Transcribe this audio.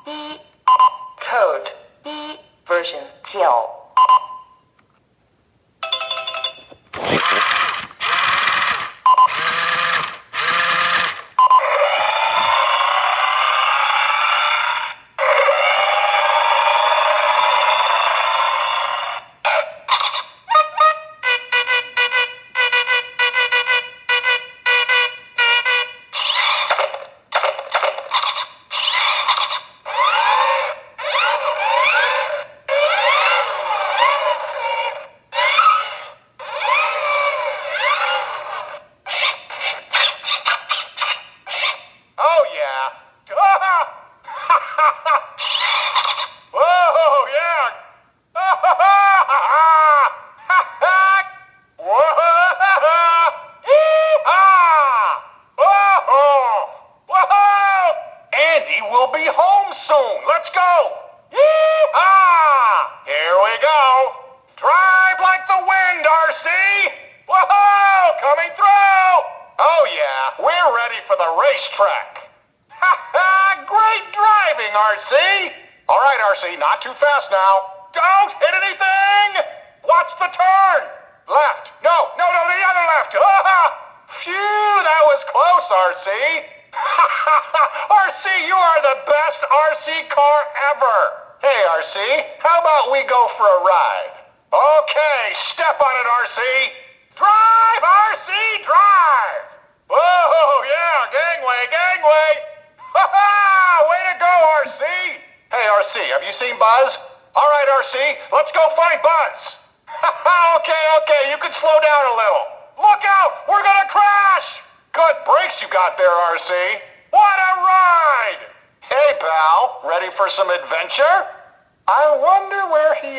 Code version 9. Not too fast now. Don't hit anything! Watch the turn! Left. No, the other left. Phew, that was close, RC. RC, you are the best RC car ever. Hey, RC, how about we go for a ride? Okay, step on it, RC. Drive, RC, drive! Whoa, yeah, gangway. Way to go, RC. Hey, RC, have you seen Buzz? All right, RC, let's go find Buzz. Okay, you can slow down a little. Look out, we're gonna crash. Good brakes you got there, RC. What a ride. Hey, pal, ready for some adventure? I wonder where he